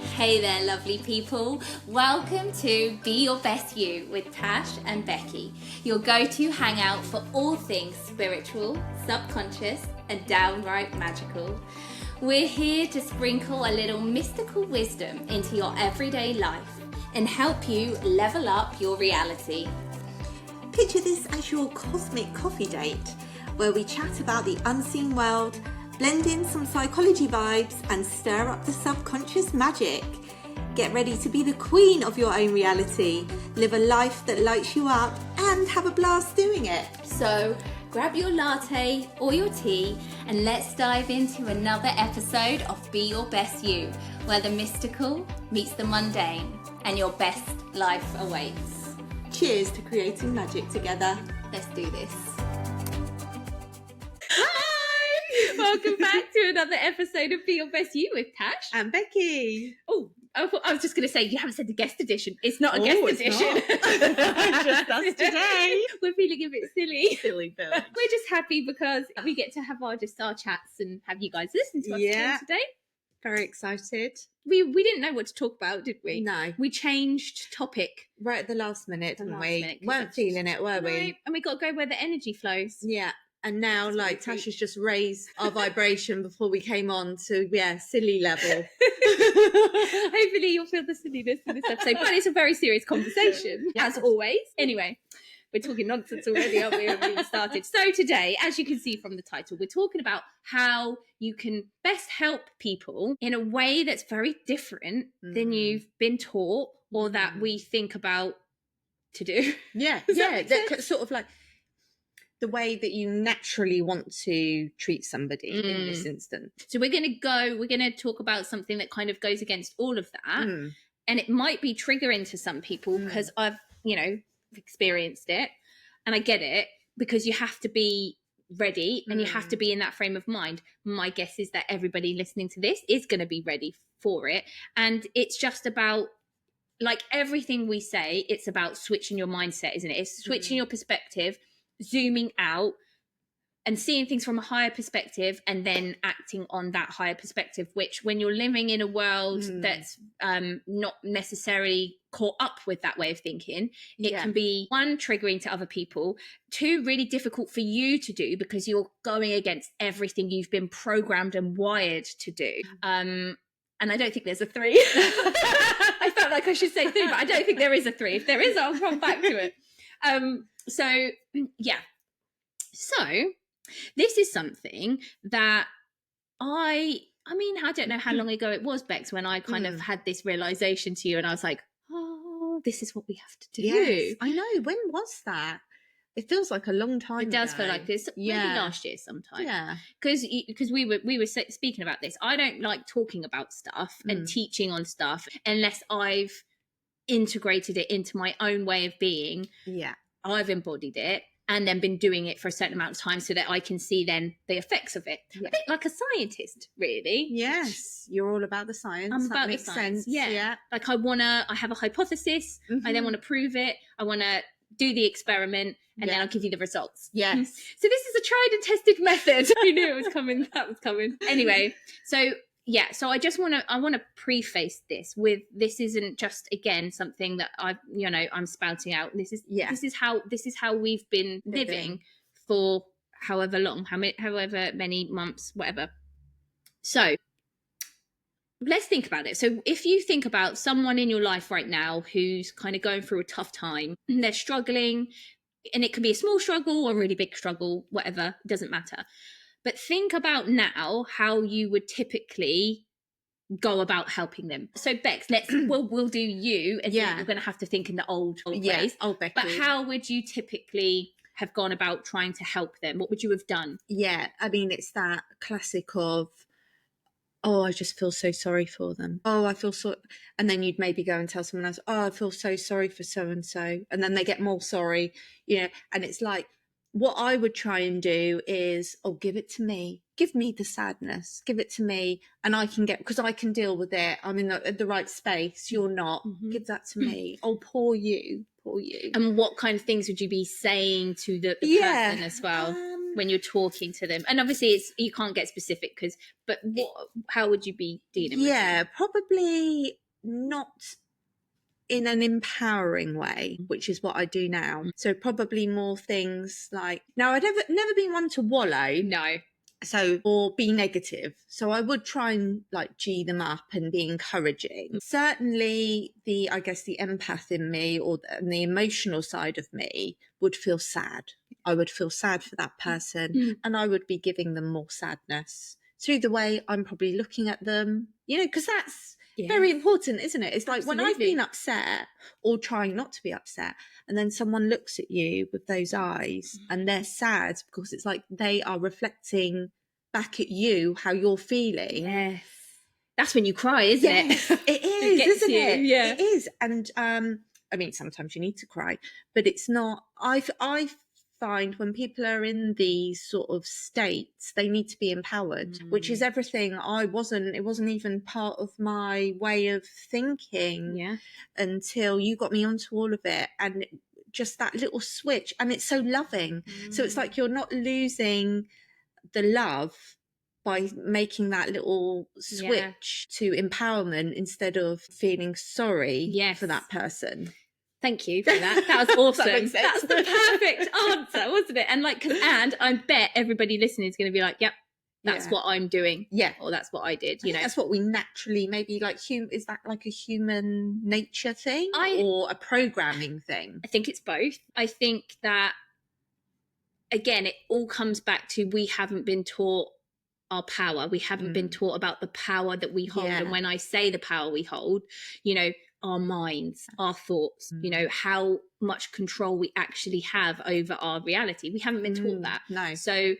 Hey there, lovely people. Welcome to Be Your Best You with Tash and Becky, your go-to hangout for all things spiritual, subconscious, and downright magical. We're here to sprinkle a little mystical wisdom into your everyday life and help you level up your reality. Picture this as your cosmic coffee date, where we chat about the unseen world, blend in some psychology vibes, and stir up the subconscious magic. Get ready to be the queen of your own reality, live a life that lights you up, and have a blast doing it. So grab your latte or your tea and let's dive into another episode of Be Your Best You, where the mystical meets the mundane and your best life awaits. Cheers to creating magic together. Let's do this. Hi! Welcome back to another episode of Be Your Best You with Tash And Becky. Oh, I was just going to say, you haven't said the guest edition. It's not a guest edition. It's just us today. We're feeling a bit silly. Silly Bill. We're just happy because we get to have our chats and have you guys listen to us again today. Very excited. We didn't know what to talk about, did we? No. We changed topic. Right at the last minute, didn't we? Weren't feeling it, were we? And we got to go where the energy flows. Yeah. And now, Tash has just raised our vibration before we came on to, silly level. Hopefully you'll feel the silliness in this episode. But it's a very serious conversation, as always. Anyway, we're talking nonsense already, aren't we? We haven't even started. So today, as you can see from the title, we're talking about how you can best help people in a way that's very different than you've been taught or that we think about to do. Yeah, that sort of like the way that you naturally want to treat somebody in this instance. So we're going to talk about something that kind of goes against all of that. And it might be triggering to some people because I've, experienced it and I get it, because you have to be ready and you have to be in that frame of mind. My guess is that everybody listening to this is going to be ready for it. And it's just about, like everything we say, it's about switching your mindset, isn't it? It's switching your perspective, zooming out and seeing things from a higher perspective and then acting on that higher perspective, which when you're living in a world that's not necessarily caught up with that way of thinking, it can be, one, triggering to other people, two, really difficult for you to do because you're going against everything you've been programmed and wired to do. And I don't think there's a three. I felt like I should say three, but I don't think there is a three. If there is, I'll come back to it. So this is something that I don't know how long ago it was, Bex, when I kind of had this realization to you and I was like, oh, this is what we have to do. Yes, I know. When was that? It feels like a long time It does ago. feel like this. Maybe last year sometime. Yeah. Because we were speaking about this. I don't like talking about stuff and teaching on stuff unless I've integrated it into my own way of being. Yeah. I've embodied it and then been doing it for a certain amount of time so that I can see then the effects of it. A bit like a scientist, really. Yes, you're all about the science. I'm that about makes the science. sense. Yeah. Like I have a hypothesis. I then want to prove it. I want to do the experiment and then I'll give you the results. Yes. So this is a tried and tested method. You knew it was coming. That was coming. Anyway, so I just want to preface this with, this isn't just, again, something that I'm spouting out. This is how we've been living for however long, however many months, whatever. So let's think about it. So if you think about someone in your life right now who's kind of going through a tough time, they're struggling, and it can be a small struggle or a really big struggle, whatever, it doesn't matter. But think about now how you would typically go about helping them. So Bex, we'll do you, and you're going to have to think in the old ways. Old Becky. But how would you typically have gone about trying to help them? What would you have done? Yeah, I mean, it's that classic of, oh, I just feel so sorry for them. Oh, I feel so, and then you'd maybe go and tell someone else, oh, I feel so sorry for so and so, and then they get more sorry, and it's like, what I would try and do is, give it to me. Give me the sadness. Give it to me. And I can because I can deal with it. I'm in the right space. You're not. Give that to me. Oh, poor you. Poor you. And what kind of things would you be saying to the person as well? when you're talking to them? And obviously you can't get specific how would you be dealing with them? Probably not in an empowering way, which is what I do now. So probably more things like, now I'd never been one to wallow. No. So, or be negative. So I would try and like G them up and be encouraging. Certainly I guess the empath in me or the emotional side of me would feel sad. I would feel sad for that person and I would be giving them more sadness through the way I'm probably looking at them, because that's very important, isn't it? It's like when I've been upset or trying not to be upset, and then someone looks at you with those eyes and they're sad, because it's like they are reflecting back at you how you're feeling. Yes. That's when you cry, isn't it? It is, isn't it? Yeah. It is. And I mean, sometimes you need to cry, but it's not. I find when people are in these sort of states, they need to be empowered, which is everything it wasn't even part of my way of thinking until you got me onto all of it. And just that little switch, and it's so loving. So it's like you're not losing the love by making that little switch to empowerment instead of feeling sorry for that person. Thank you for that. That was awesome. That's the perfect answer, wasn't it? And and I bet everybody listening is going to be like, yep, that's what I'm doing. Yeah. Or that's what I did. That's what we naturally, maybe like, is that like a human nature thing or a programming thing? I think it's both. I think that, again, it all comes back to we haven't been taught our power. We haven't been taught about the power that we hold. And when I say the power we hold, our minds, our thoughts, how much control we actually have over our reality. We haven't been taught that. No. So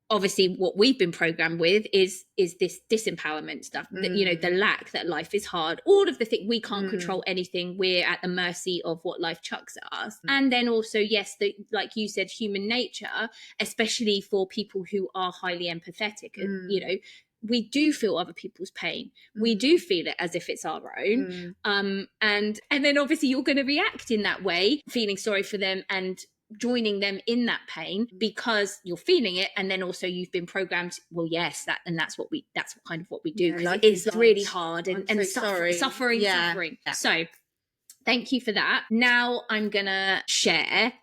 obviously what we've been programmed with is this disempowerment stuff, that the lack, that life is hard, all of the things, we can't control anything, we're at the mercy of what life chucks at us. And then also, yes, like you said, human nature, especially for people who are highly empathetic, we do feel other people's pain. We do feel it as if it's our own. And then obviously you're going to react in that way, feeling sorry for them and joining them in that pain because you're feeling it. And then also you've been programmed, well, yes, that's kind of what we do, because it's really hard and suffering. Yeah. So thank you for that. Now I'm going to share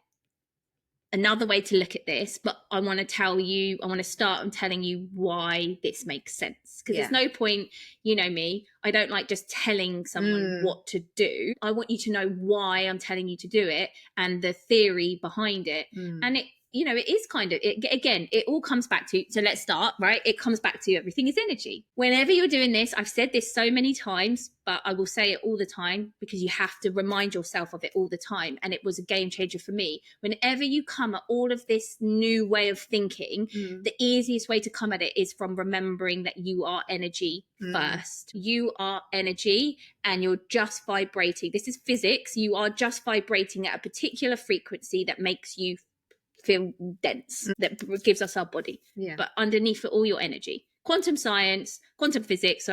another way to look at this, but I want to start on telling you why this makes sense. Because there's no point, you know me, I don't like just telling someone what to do. I want you to know why I'm telling you to do it and the theory behind it. And it is kind of, it all comes back to, so let's start, right? It comes back to everything is energy. Whenever you're doing this, I've said this so many times, but I will say it all the time because you have to remind yourself of it all the time. And it was a game changer for me. Whenever you come at all of this new way of thinking, the easiest way to come at it is from remembering that you are energy first. You are energy and you're just vibrating. This is physics. You are just vibrating at a particular frequency that makes you feel dense, that gives us our body. But underneath it all, your energy. Quantum physics,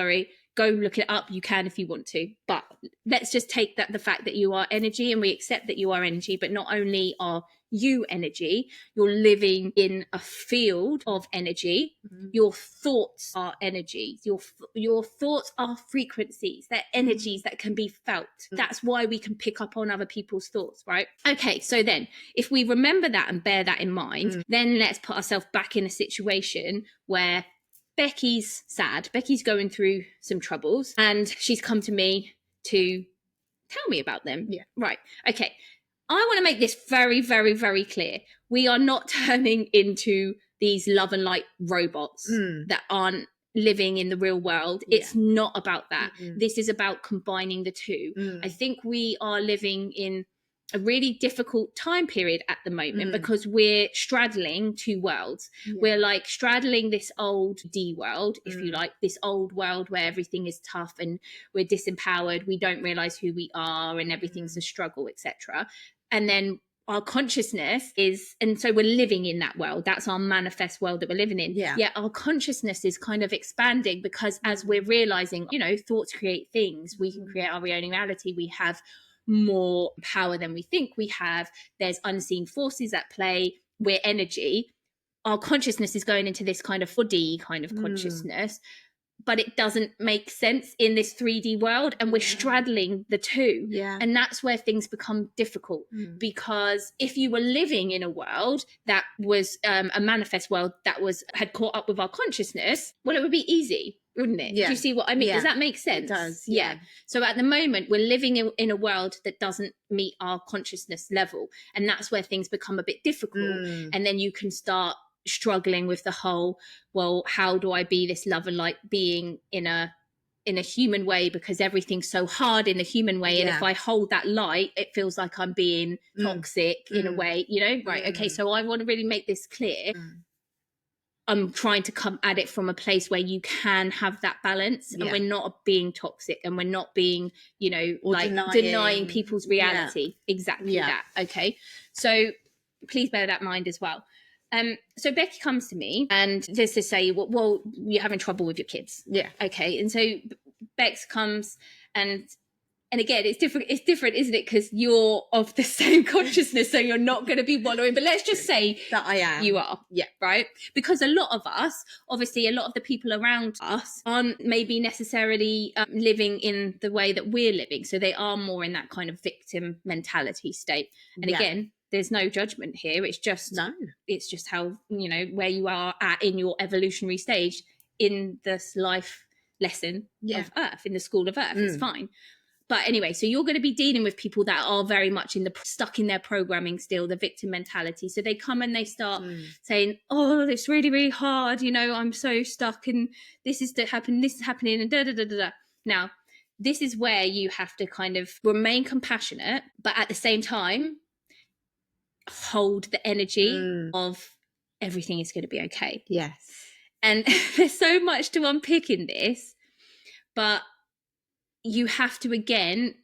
go look it up. You can if you want to, but let's just take that the fact that you are energy, and we accept that you are energy. But not only are you energy, you're living in a field of energy. Your thoughts are energies. Your thoughts are frequencies. They're energies that can be felt. That's why we can pick up on other people's thoughts, right? Okay, so then if we remember that and bear that in mind, then let's put ourselves back in a situation where Becky's sad. Becky's going through some troubles and she's come to me to tell me about them. Yeah. Right. Okay. I want to make this very, very, very clear. We are not turning into these love and light robots that aren't living in the real world. It's not about that. This is about combining the two. I think we are living in a really difficult time period at the moment because we're straddling two worlds. We're like straddling this old D world, if you like, this old world where everything is tough and we're disempowered. We don't realize who we are and everything's a struggle, etc. And then our consciousness is, and so we're living in that world. That's our manifest world that we're living in. Yet our consciousness is kind of expanding because as we're realizing, thoughts create things. We can create our own reality. We have more power than we think we have. There's unseen forces at play. we're energy, our consciousness is going into this kind of 4D kind of consciousness, but it doesn't make sense in this 3D world, and we're straddling the two. And that's where things become difficult, because if you were living in a world that was a manifest world that had caught up with our consciousness, well, it would be easy, wouldn't it? Do you see what I mean? Does that make sense? It does. So at the moment, we're living in a world that doesn't meet our consciousness level, and that's where things become a bit difficult. And then you can start struggling with the whole, well, how do I be this love and light being in a human way, because everything's so hard in the human way, and if I hold that light, it feels like I'm being toxic in a way, you know? Okay, so I want to really make this clear. I'm trying to come at it from a place where you can have that balance, and we're not being toxic, and we're not being, you know, or like denying people's reality. Exactly that. Okay, so please bear that in mind as well. So Becky comes to me and just to say, well, you're having trouble with your kids. Okay. And so Bex comes and again, it's different, isn't it? Because you're of the same consciousness, so you're not going to be wallowing. But let's just say that I am. You are. Right? Because a lot of us, obviously, a lot of the people around us aren't maybe necessarily living in the way that we're living. So they are more in that kind of victim mentality state. And again, there's no judgment here. It's just how, you know, where you are at in your evolutionary stage in this life lesson of Earth, in the school of Earth. It's fine. But anyway, so you're going to be dealing with people that are very much stuck in their programming still, the victim mentality. So they come and they start saying, oh, it's really, really hard. You know, I'm so stuck, and this is happening, and da, da, da, da, da. Now, this is where you have to kind of remain compassionate, but at the same time, hold the energy of everything is going to be okay. And there's so much to unpick in this, but you have to, again,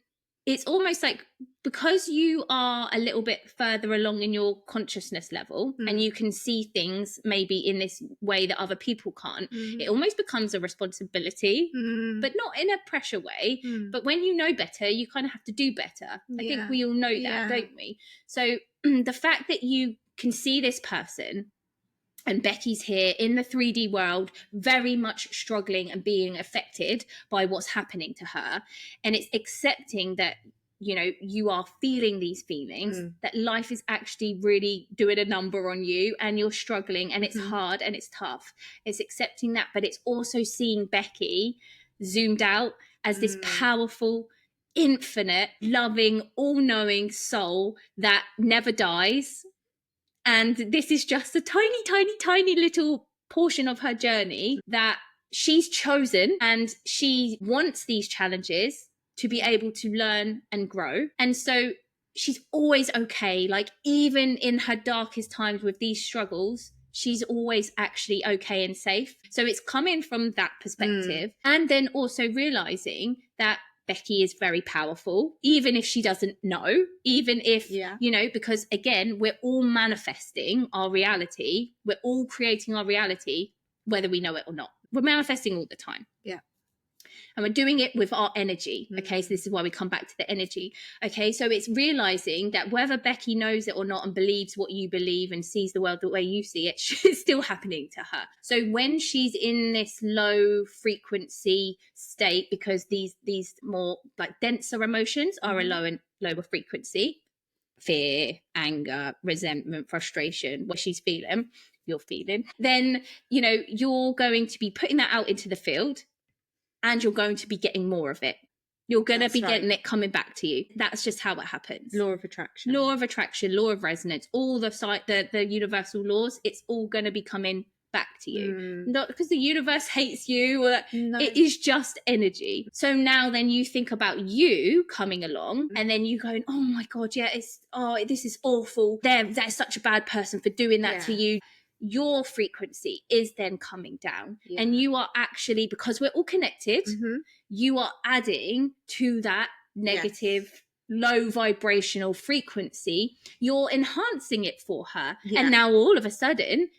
it's almost like, because you are a little bit further along in your consciousness level and you can see things maybe in this way that other people can't, it almost becomes a responsibility, but not in a pressure way. But when you know better, you kind of have to do better. I think we all know that, don't we? So the fact that you can see this person, and Becky's here in the 3D world, very much struggling and being affected by what's happening to her. And it's accepting that, you know, you are feeling these feelings, that life is actually really doing a number on you, and you're struggling, and it's hard and it's tough. It's accepting that, but it's also seeing Becky zoomed out as this powerful, infinite, loving, all-knowing soul that never dies. And this is just a tiny, tiny, tiny little portion of her journey that she's chosen, and she wants these challenges to be able to learn and grow. And so she's always okay. Like, even in her darkest times with these struggles, she's always actually okay and safe. So it's coming from that perspective. And then also realizing that Becky is very powerful, even if she doesn't know, even if, you know, because again, we're all manifesting our reality. We're all creating our reality, whether we know it or not. We're manifesting all the time. And we're doing it with our energy. Okay, so this is why we come back to the energy. Okay, so it's realizing that whether Becky knows it or not and believes what you believe and sees the world the way you see it, it's still happening to her. So when she's in this low frequency state, because these more like denser emotions are a lower frequency, fear, anger, resentment, frustration, what she's feeling, you're feeling, then, you know, you're going to be putting that out into the field, and you're going to be getting more of it. You're going to be getting it coming back to you. That's just how it happens. Law of attraction, law of resonance, all the universal laws, it's all going to be coming back to you. Not because the universe hates you, it is just energy. So now then you think about you coming along, and then you going, oh my God, this is awful. That's such a bad person for doing that to you. Your frequency is then coming down, and you are actually, because we're all connected, you are adding to that negative, low vibrational frequency. You're enhancing it for her. And now all of a sudden,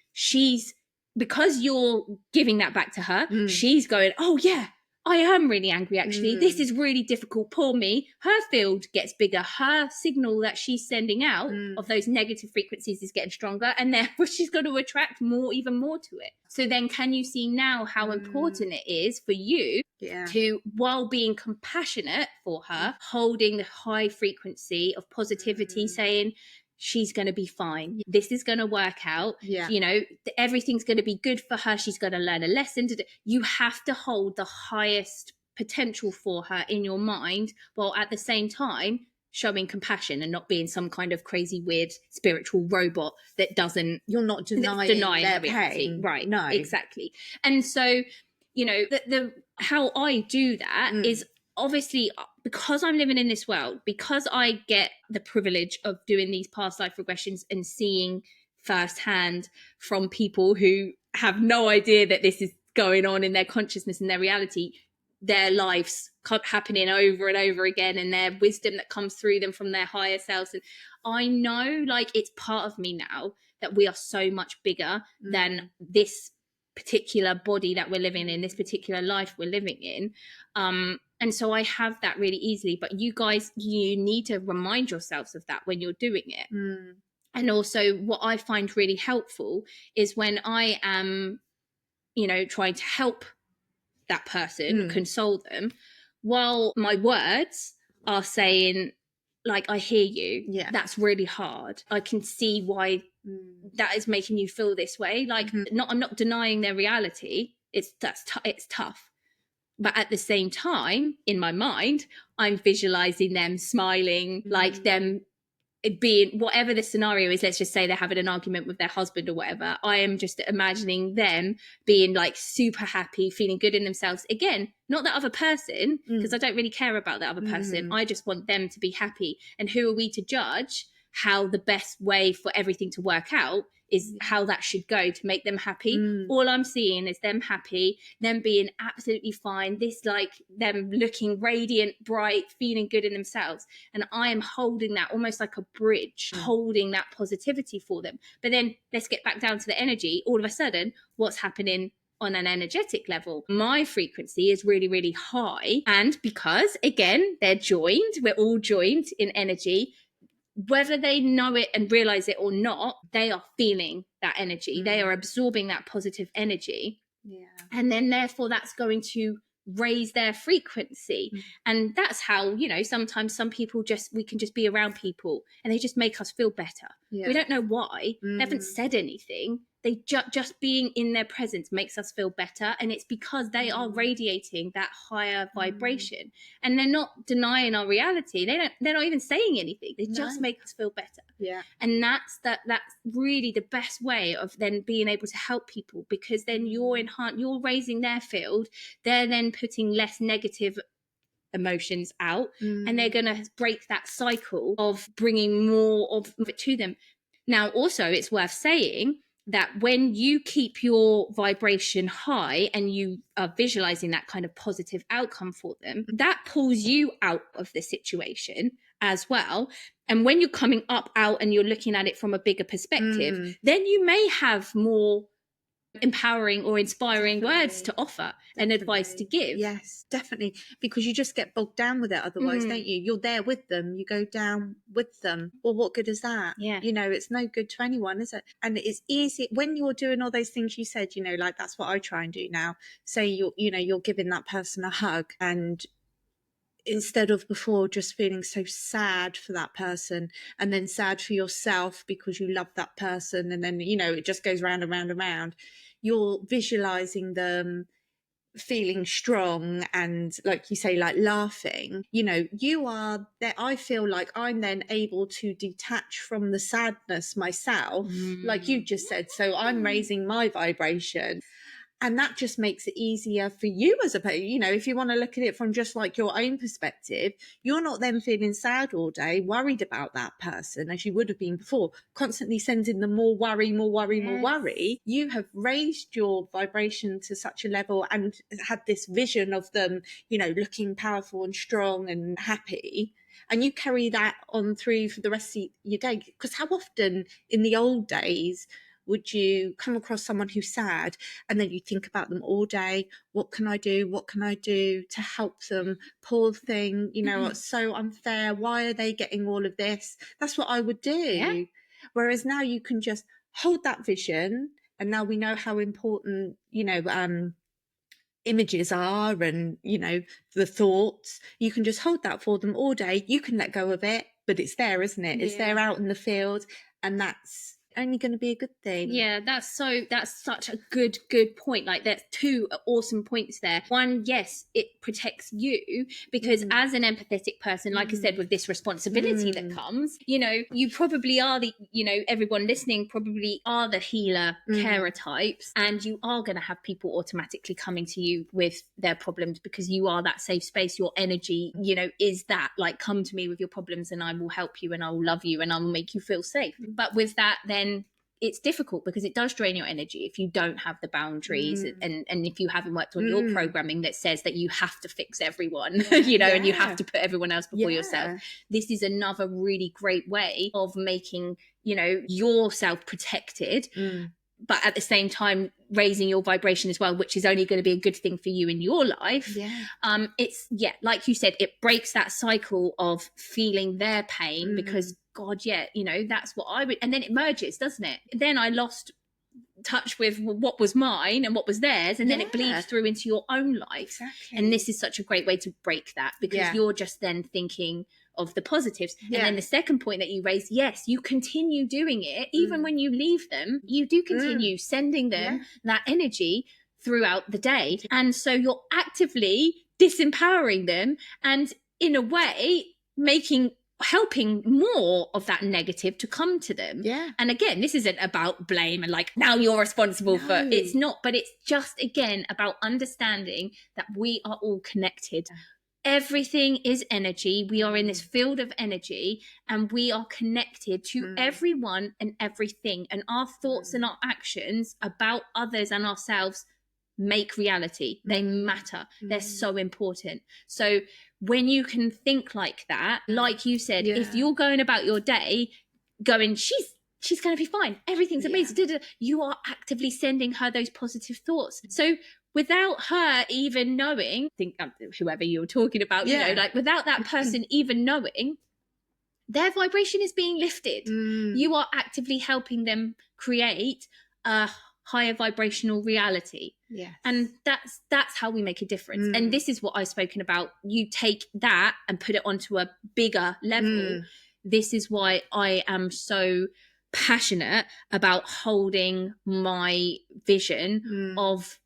because you're giving that back to her, she's going, oh yeah, I am really angry, actually. This is really difficult. Poor me. Her field gets bigger. Her signal that she's sending out of those negative frequencies is getting stronger, and therefore she's going to attract more, even more to it. So then can you see now how important it is for you to, while being compassionate for her, holding the high frequency of positivity, saying, she's going to be fine. This is going to work out. You know, everything's going to be good for her. She's going to learn a lesson. You have to hold the highest potential for her in your mind, while at the same time showing compassion and not being some kind of crazy, weird spiritual robot that doesn't... You're not denying their pain. Right. No. Exactly. And so, you know, the how I do that is obviously because I'm living in this world, because I get the privilege of doing these past life regressions and seeing firsthand from people who have no idea that this is going on in their consciousness and their reality, their lives happening over and over again, and their wisdom that comes through them from their higher selves. And I know, like, it's part of me now that we are so much bigger than this particular body that we're living in, this particular life we're living in. And so I have that really easily. But you guys, you need to remind yourselves of that when you're doing it. And also what I find really helpful is when I am, you know, trying to help that person, console them, while my words are saying, like, I hear you. That's really hard. I can see why that is making you feel this way. Like, I'm not denying their reality. It's tough. But at the same time, in my mind, I'm visualizing them smiling, like them being, whatever the scenario is, let's just say they're having an argument with their husband or whatever. I am just imagining them being like super happy, feeling good in themselves. Again, not that other person, because I don't really care about that other person. I just want them to be happy. And who are we to judge how the best way for everything to work out is, how that should go to make them happy? All I'm seeing is them happy, them being absolutely fine, this, like, them looking radiant, bright, feeling good in themselves. And I am holding that almost like a bridge, holding that positivity for them. But then let's get back down to the energy. All of a sudden, what's happening on an energetic level? My frequency is really, really high. And because, again, they're joined, we're all joined in energy, whether they know it and realize it or not, they are feeling that energy. They are absorbing that positive energy. And then therefore that's going to raise their frequency. And that's how, you know, sometimes some people we can just be around people and they just make us feel better. We don't know why. They haven't said anything. They just being in their presence makes us feel better. And it's because they are radiating that higher vibration. And they're not denying our reality. They're not even saying anything. They just make us feel better. And that's really the best way of then being able to help people, because then you're raising their field. They're then putting less negative emotions out, and they're going to break that cycle of bringing more of it to them. Now, also, it's worth saying that when you keep your vibration high and you are visualizing that kind of positive outcome for them, that pulls you out of the situation as well. And when you're coming up out and you're looking at it from a bigger perspective, then you may have more empowering or inspiring words to offer and advice to give. Yes, definitely, because you just get bogged down with it otherwise, don't you? You're there with them, you go down with them. Well, what good is that? You know, it's no good to anyone, is it? And it's easy when you're doing all those things you said, you know, like that's what I try and do now. Say you're giving that person a hug, and instead of before just feeling so sad for that person and then sad for yourself because you love that person, and then, you know, it just goes round and round and round, you're visualizing them feeling strong and, like you say, like laughing. You know, you are there. I feel like I'm then able to detach from the sadness myself, like you just said. So I'm raising my vibration. And that just makes it easier for you as a person. You know, if you want to look at it from just like your own perspective, you're not then feeling sad all day, worried about that person as you would have been before, constantly sending them more worry, more worry, more worry. You have raised your vibration to such a level and had this vision of them, you know, looking powerful and strong and happy. And you carry that on through for the rest of your day. Because how often in the old days would you come across someone who's sad and then you think about them all day? What can I do? What can I do to help them? Poor thing, you know, it's so unfair. Why are they getting all of this? That's what I would do. Yeah. Whereas now you can just hold that vision, and now we know how important, you know, images are, and, you know, the thoughts. You can just hold that for them all day. You can let go of it, but it's there, isn't it? It's there out in the field, and that's only going to be a good thing. Yeah, that's such a good point. Like, there's two awesome points there. One, yes, it protects you, because as an empathetic person, like I said, with this responsibility that comes, you know, you probably are the, you know, everyone listening probably are the healer carer types, and you are going to have people automatically coming to you with their problems, because you are that safe space. Your energy, you know, is that, like, come to me with your problems and I will help you and I will love you and I will make you feel safe. But with that, then it's difficult, because it does drain your energy if you don't have the boundaries and if you haven't worked on your programming that says that you have to fix everyone, you know, and you have to put everyone else before yourself. This is another really great way of making, you know, yourself protected, but at the same time raising your vibration as well, which is only going to be a good thing for you in your life. It's, like you said, it breaks that cycle of feeling their pain, because God, you know, that's what I would, and then it merges, doesn't it? Then I lost touch with what was mine and what was theirs, and then it bleeds through into your own life. And this is such a great way to break that, because you're just then thinking of the positives. And then the second point that you raised, yes, you continue doing it even when you leave them. You do continue sending them that energy throughout the day, and so you're actively disempowering them, and in a way helping more of that negative to come to them. And again, this isn't about blame and like, now you're responsible for it's not, but it's just, again, about understanding that we are all connected. Everything is energy. We are in this field of energy, and we are connected to everyone and everything, and our thoughts and our actions about others and ourselves make reality. They matter. They're so important. So when you can think like that, like you said, if you're going about your day going, she's going to be fine, everything's amazing, you are actively sending her those positive thoughts. So without her even knowing, whoever you're talking about, you know, like, without that person even knowing, their vibration is being lifted. You are actively helping them create a higher vibrational reality. And that's how we make a difference. And this is what I've spoken about. You take that and put it onto a bigger level. This is why I am so passionate about holding my vision of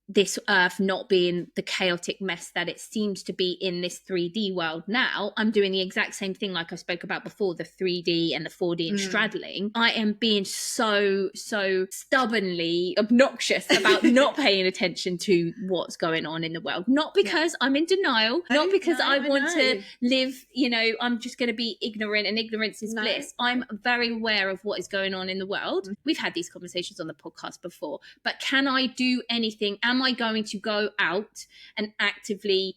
this earth not being the chaotic mess that it seems to be in this 3D world now. I'm doing the exact same thing like I spoke about before, the 3D and the 4D and straddling. I am being so stubbornly obnoxious about not paying attention to what's going on in the world. Not because I'm in denial, not because I want to live, you know, I'm just going to be ignorant and ignorance is bliss. I'm very aware of what is going on in the world. We've had these conversations on the podcast before, but can I do anything? Am I going to go out and actively,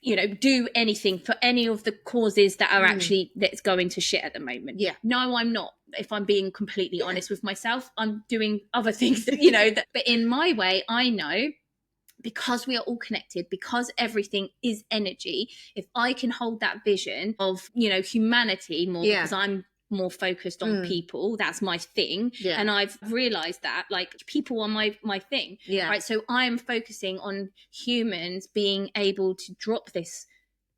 you know, do anything for any of the causes that are actually, that's going to shit at the moment? No, I'm not. If I'm being completely honest with myself, I'm doing other things, you know, but in my way, I know, because we are all connected, because everything is energy, if I can hold that vision of, you know, humanity more, because I'm more focused on people, that's my thing, and I've realized that, like, people are my thing, right? So I'm focusing on humans being able to drop this,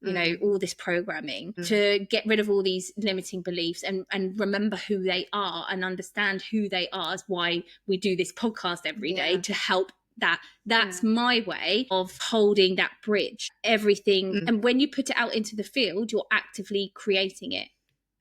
you know, all this programming, to get rid of all these limiting beliefs, and remember who they are and understand who they are. Is why we do this podcast every day, to help that's my way of holding that bridge, everything. And when you put it out into the field, you're actively creating it.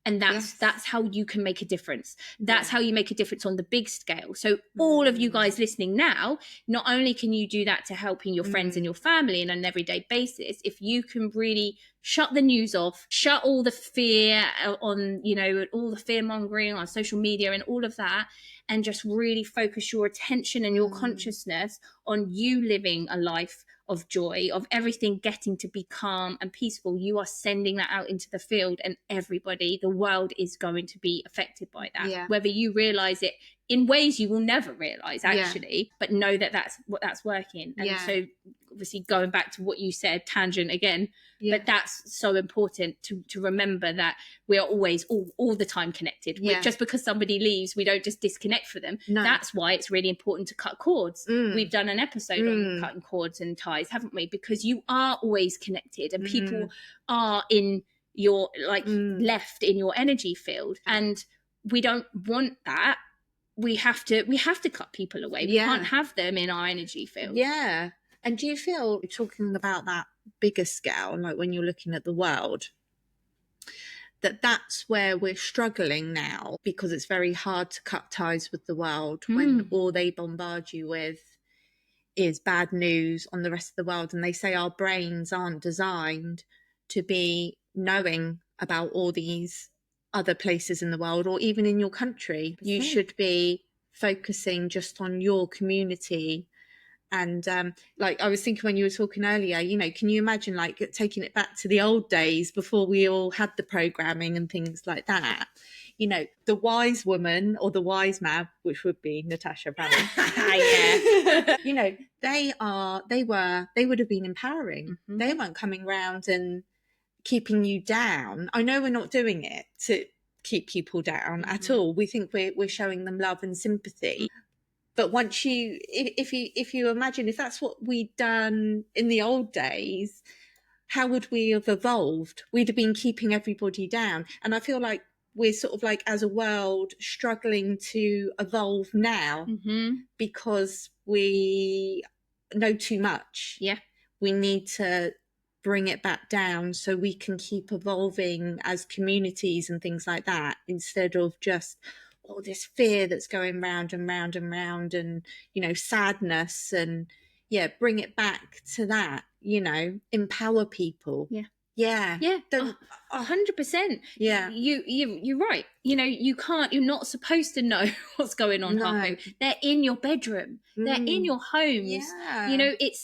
And that's how you can make a difference. That's how you make a difference on the big scale. So all of you guys listening now, not only can you do that to helping your friends and your family on an everyday basis, if you can really shut the news off, shut all the fear on, you know, all the fear mongering on social media and all of that, and just really focus your attention and your consciousness on you living a life of joy, of everything getting to be calm and peaceful. You are sending that out into the field, and everybody, the world is going to be affected by that, whether you realize it in ways you will never realize actually, but know that that's working. And so obviously going back to what you said, tangent again, but that's so important to remember that we are always all the time connected. Just because somebody leaves, we don't just disconnect for them. That's why it's really important to cut cords. We've done an episode on cutting cords and ties, haven't we? Because you are always connected, and people are in your left in your energy field, and we don't want that. We have to cut people away. We can't have them in our energy field. And do you feel, talking about that bigger scale, like when you're looking at the world, that's where we're struggling now, because it's very hard to cut ties with the world when all they bombard you with is bad news on the rest of the world. And they say our brains aren't designed to be knowing about all these other places in the world, or even in your country. You should be focusing just on your community. And like I was thinking when you were talking earlier, you know, can you imagine like taking it back to the old days before we all had the programming and things like that? You know, the wise woman or the wise man, which would be Natasha Brown, you know, they would have been empowering. They weren't coming around and keeping you down. I know we're not doing it to keep people down at all. We think we're showing them love and sympathy. But once if you imagine if that's what we'd done in the old days, how would we have evolved? We'd have been keeping everybody down. And I feel like we're sort of like, as a world, struggling to evolve now because we know too much. We need to bring it back down so we can keep evolving as communities and things like that, instead of just all this fear that's going round and round and round, and, you know, sadness. And bring it back to that, you know, empower people. 100%. You're right. You know, you're not supposed to know what's going on half home. They're in your bedroom, they're in your homes. You know, it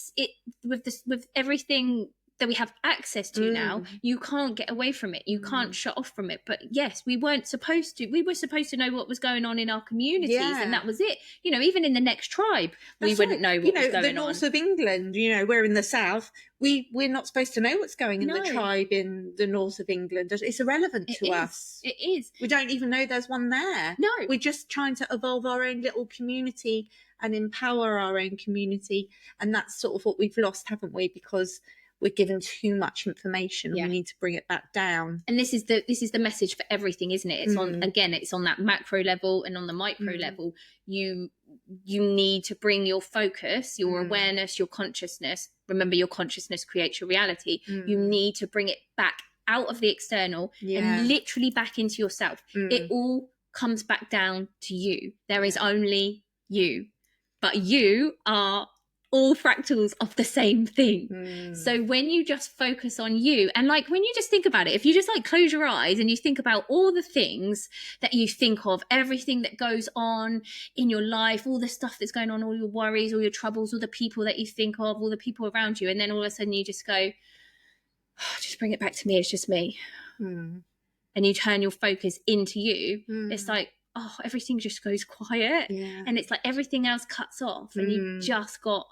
with everything that we have access to now, you can't get away from it. You can't shut off from it. But yes, we weren't supposed to. We were supposed to know what was going on in our communities, and that was it. You know, even in the next tribe, we wouldn't know what was going on. The north of England, you know, we're in the south. We're not supposed to know what's going in the tribe in the north of England. It's irrelevant to us. It is. We don't even know there's one there. No. We're just trying to evolve our own little community and empower our own community. And that's sort of what we've lost, haven't we? Because we're given too much information. We need to bring it back down. And this is the message for everything, isn't it? It's it's on that macro level and on the micro level. You need to bring your focus, your awareness, your consciousness. Remember, your consciousness creates your reality. You need to bring it back out of the external and literally back into yourself. It all comes back down to you. There is only you, but you are all fractals of the same thing. So when you just focus on you, and like when you just think about it, if you just like close your eyes and you think about all the things that you think of, everything that goes on in your life, all the stuff that's going on, all your worries, all your troubles, all the people that you think of, all the people around you, and then all of a sudden you just go, just bring it back to me, it's just me. And you turn your focus into you. It's like, everything just goes quiet, and it's like everything else cuts off, and you've just got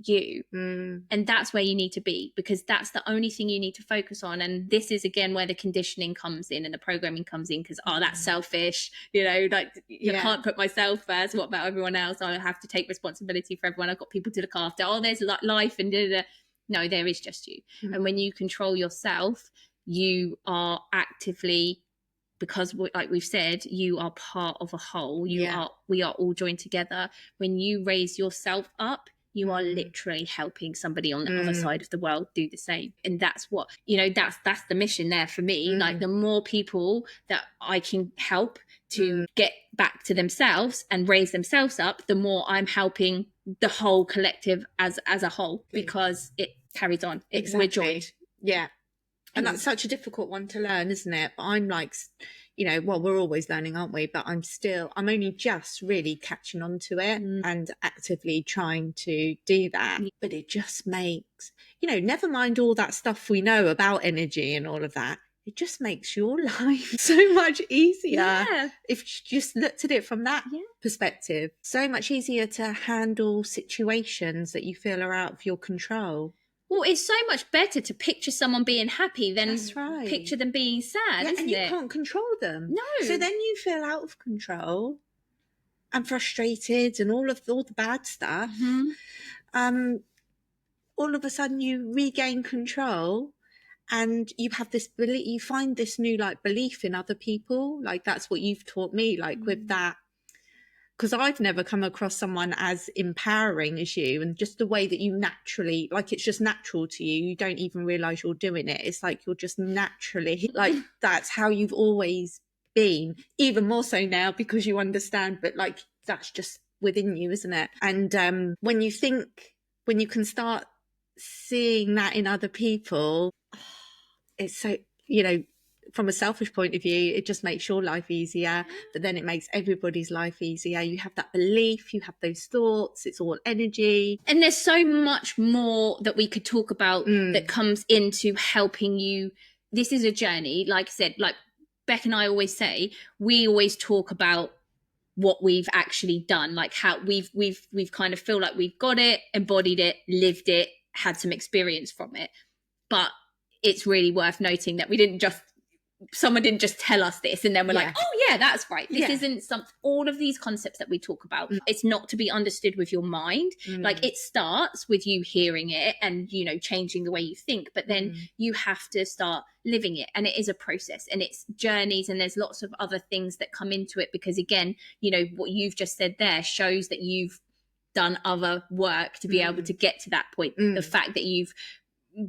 you. And that's where you need to be, because that's the only thing you need to focus on. And this is again where the conditioning comes in and the programming comes in, because that's selfish, you know, like you can't put myself first, what about everyone else? I have to take responsibility for everyone, I've got people to look after, there's life and no, there is just you. And when you control yourself, you are actively, because like we've said, you are part of a whole. We are all joined together. When you raise yourself up, you are literally helping somebody on the other side of the world do the same. And that's what, you know, that's the mission there for me. Like the more people that I can help to get back to themselves and raise themselves up, the more I'm helping the whole collective as a whole, because it carries on. We're joined. And that's such a difficult one to learn, isn't it? But I'm like, you know, well, we're always learning, aren't we? But I'm only just really catching on to it and actively trying to do that. But it just makes, you know, never mind all that stuff we know about energy and all of that. It just makes your life so much easier if you just looked at it from that perspective. So much easier to handle situations that you feel are out of your control. Well, it's so much better to picture someone being happy than picture them being sad, isn't and you it? can't control them. No. So then you feel out of control and frustrated and all the bad stuff. All of a sudden you regain control and you have this belief, you find this new like belief in other people. Like that's what you've taught me, like with that. Because I've never come across someone as empowering as you, and just the way that you naturally, like it's just natural to you. You don't even realize you're doing it. It's like you're just naturally, like that's how you've always been, even more so now because you understand, but like that's just within you, isn't it? And when you can start seeing that in other people, it's so, you know, from a selfish point of view, it just makes your life easier, but then it makes everybody's life easier. You have that belief, you have those thoughts, it's all energy. And there's so much more that we could talk about that comes into helping you. This is a journey, like I said, like Beck and I always say, we always talk about what we've actually done, like how we've kind of feel like we've got it, embodied it, lived it, had some experience from it. But it's really worth noting that someone didn't just tell us this and then we're like, oh yeah, that's right. This isn't all of these concepts that we talk about. It's not to be understood with your mind. Like it starts with you hearing it and, you know, changing the way you think, but then you have to start living it. And it is a process and it's journeys and there's lots of other things that come into it because again, you know, what you've just said there shows that you've done other work to be able to get to that point. The fact that you've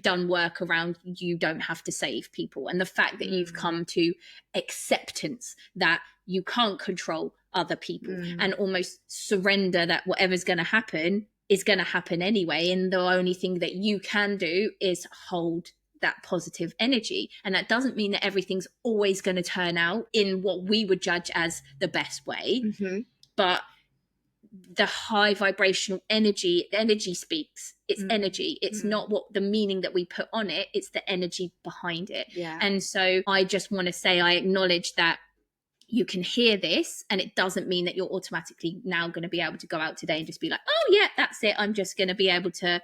done work around you don't have to save people, and the fact that you've come to acceptance that you can't control other people and almost surrender that whatever's going to happen is going to happen anyway, and the only thing that you can do is hold that positive energy. And that doesn't mean that everything's always going to turn out in what we would judge as the best way, but the high vibrational energy speaks. It's energy. It's not what the meaning that we put on it, it's the energy behind it. And so I just want to say I acknowledge that you can hear this and it doesn't mean that you're automatically now going to be able to go out today and just be like, oh yeah, that's it, I'm just going to be able to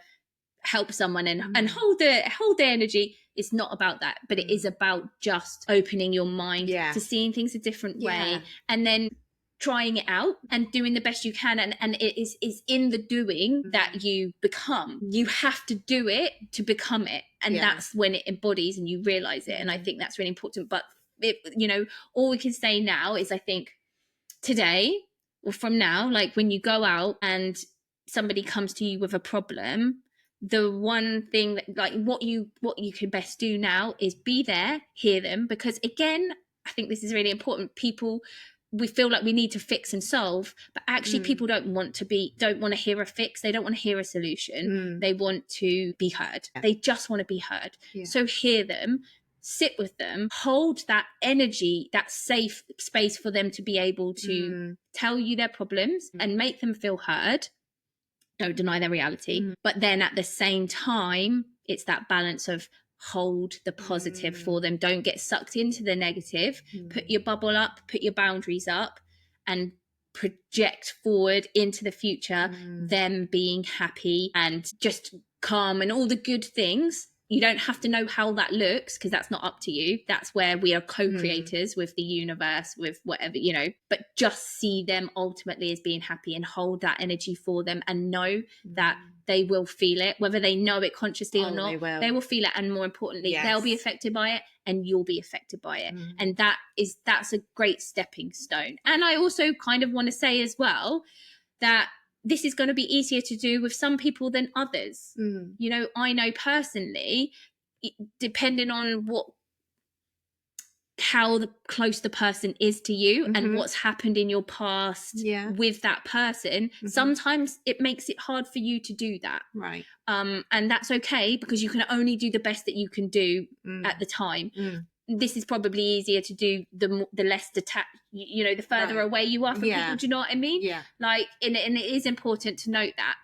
help someone and hold the energy. It's not about that, but it is about just opening your mind to seeing things a different way and then trying it out and doing the best you can, and it is in the doing that you become. You have to do it to become it, and that's when it embodies and you realize it. And I think that's really important. But you know, all we can say now is I think today or from now, like when you go out and somebody comes to you with a problem, the one thing that like what you can best do now is be there, hear them, because again, I think this is really important. People, we feel like we need to fix and solve, but actually people don't want to hear a fix. They don't want to hear a solution. They want to be heard. They just want to be heard. So hear them, sit with them, hold that energy, that safe space for them to be able to tell you their problems and make them feel heard. Don't deny their reality. But then at the same time, it's that balance of hold the positive for them. Don't get sucked into the negative. Put your bubble up, put your boundaries up, and project forward into the future, them being happy and just calm and all the good things. You don't have to know how that looks because that's not up to you. That's where we are co-creators with the universe, with whatever, you know, but just see them ultimately as being happy and hold that energy for them and know that they will feel it, whether they know it consciously or not. They will feel it. And more importantly, they'll be affected by it and you'll be affected by it. And that's a great stepping stone. And I also kind of want to say as well that this is going to be easier to do with some people than others. You know, I know personally, depending on what how close the person is to you and what's happened in your past with that person. Sometimes it makes it hard for you to do that. Right. And that's okay, because you can only do the best that you can do at the time. This is probably easier to do the less detached, the further away you are from people. Do you know what I mean? Yeah. Like, and it is important to note that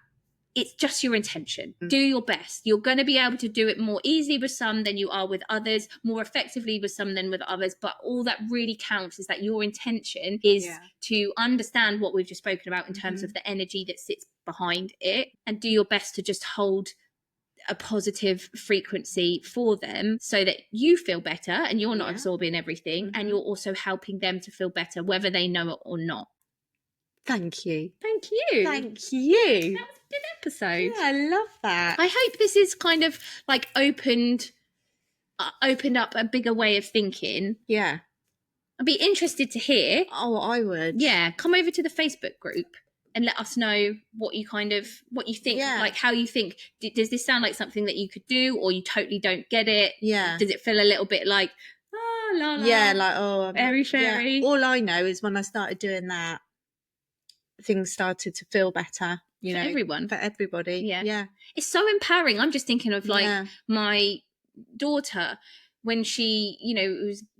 it's just your intention. Do your best. You're going to be able to do it more easily with some than you are with others, more effectively with some than with others. But all that really counts is that your intention is to understand what we've just spoken about in terms of the energy that sits behind it, and do your best to just hold a positive frequency for them so that you feel better and you're not absorbing everything, and you're also helping them to feel better, whether they know it or not. Thank you. Thank you. Thank you. That was a good episode. Yeah, I love that. I hope this is kind of like opened up a bigger way of thinking. Yeah. I'd be interested to hear. Oh, I would. Yeah, come over to the Facebook group and let us know what you think, like how you think. Does this sound like something that you could do, or you totally don't get it? Yeah. Does it feel a little bit like, la la? Yeah, like, airy fairy. Yeah. All I know is when I started doing that, things started to feel better. For everyone. For everybody. Yeah. It's so empowering. I'm just thinking of like my daughter, when she,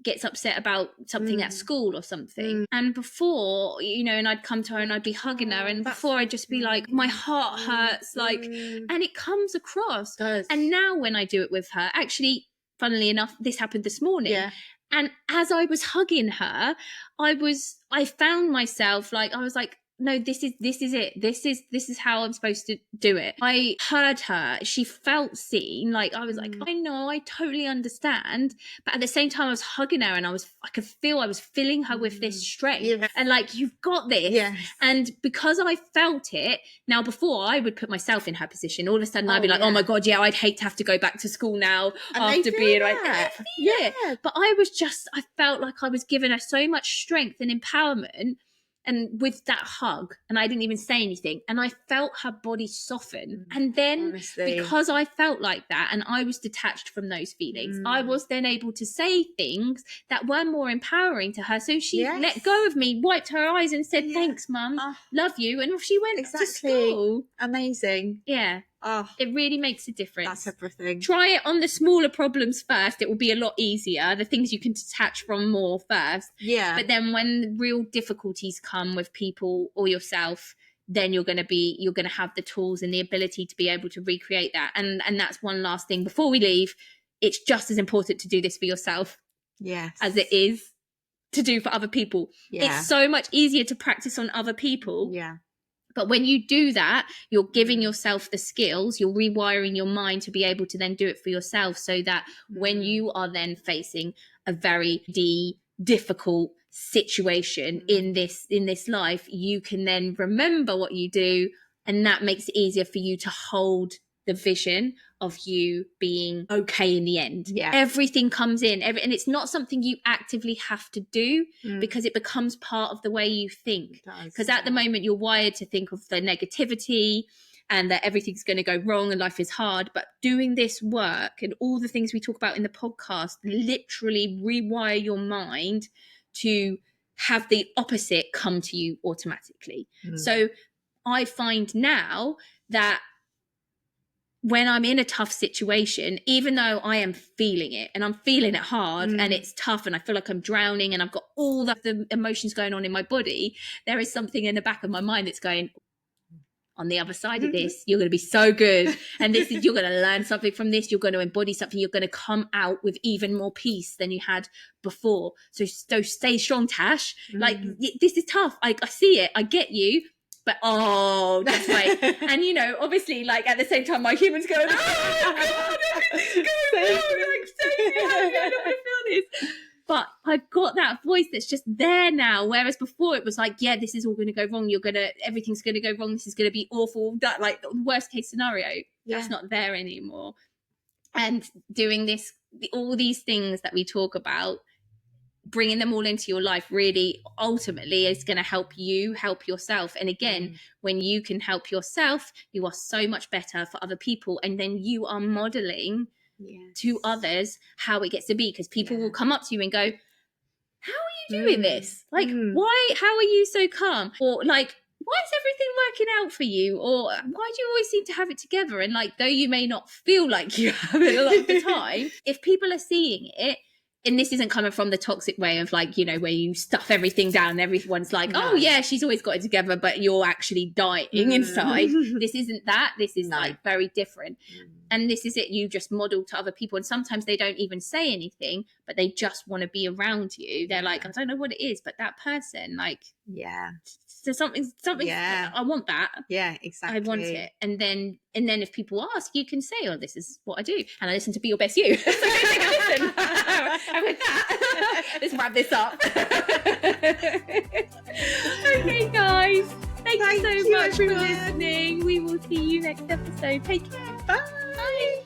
gets upset about something at school or something. And before, and I'd come to her and I'd be hugging her, and before I'd just be like, my heart hurts, like, and it comes across. And now when I do it with her, actually, funnily enough, this happened this morning. Yeah. And as I was hugging her, I found myself like, I was like, no, this is it. This is how I'm supposed to do it. I heard her. She felt seen. Like, I was like, I know, I totally understand. But at the same time, I was hugging her, and I could feel I was filling her with this strength. And like, you've got this. Yes. And because I felt it, now before I would put myself in her position, all of a sudden I'd be like, oh my God, yeah, I'd hate to have to go back to school now after being like, but I felt like I was giving her so much strength and empowerment. And with that hug, and I didn't even say anything, and I felt her body soften. And then because I felt like that, and I was detached from those feelings, I was then able to say things that were more empowering to her. So she let go of me, wiped her eyes, and said, thanks, Mum, love you. And off she went to school. Amazing. Yeah. Oh, it really makes a difference. That's everything. Try it on the smaller problems first. It will be a lot easier. The things you can detach from more first. Yeah. But then when real difficulties come with people or yourself, then you're going to have the tools and the ability to be able to recreate that. And that's one last thing before we leave. It's just as important to do this for yourself. Yes. As it is to do for other people. Yeah. It's so much easier to practice on other people. Yeah. But when you do that, you're giving yourself the skills, you're rewiring your mind to be able to then do it for yourself, so that when you are then facing a very difficult situation in this life, you can then remember what you do, and that makes it easier for you to hold the vision of you being okay in the end. Yeah. Everything comes in, and it's not something you actively have to do because it becomes part of the way you think. Because at the moment you're wired to think of the negativity and that everything's going to go wrong and life is hard. But doing this work and all the things we talk about in the podcast literally rewire your mind to have the opposite come to you automatically. So I find now that when I'm in a tough situation, even though I am feeling it and I'm feeling it hard and it's tough and I feel like I'm drowning and I've got all the emotions going on in my body, there is something in the back of my mind that's going, on the other side of this, you're going to be so good. And you're going to learn something from this. You're going to embody something. You're going to come out with even more peace than you had before. So stay strong, Tash. Like, this is tough. I see it. I get you. But just wait. And obviously, like, at the same time, my human's going, oh God, everything's going wrong. Like, save me, help me, I don't want to feel this. But I've got that voice that's just there now. Whereas before it was like, yeah, this is all going to go wrong. Everything's going to go wrong. This is going to be awful. That, like, the worst case scenario. That's not there anymore. And doing this, all these things that we talk about, bringing them all into your life really ultimately is going to help you help yourself. And again, when you can help yourself, you are so much better for other people. And then you are modeling to others how it gets to be, because people will come up to you and go, how are you doing this? Like, why, how are you so calm? Or like, why is everything working out for you? Or why do you always seem to have it together? And like, though you may not feel like you have it a lot of the time, if people are seeing it, and this isn't coming from the toxic way of like, you know, where you stuff everything down and everyone's like, oh yeah, she's always got it together, but you're actually dying inside. This isn't that. This is like very different. And this is it. You just model to other people. And sometimes they don't even say anything, but they just want to be around you. They're like, I don't know what it is, but that person, like, so something, I want that. Yeah, exactly. I want it. And then if people ask, you can say, oh, this is what I do. And I listen to Be Your Best You. So go take a listen. And with that, let's wrap this up. Okay, guys. Thank you so much for listening. We will see you next episode. Take care. Bye.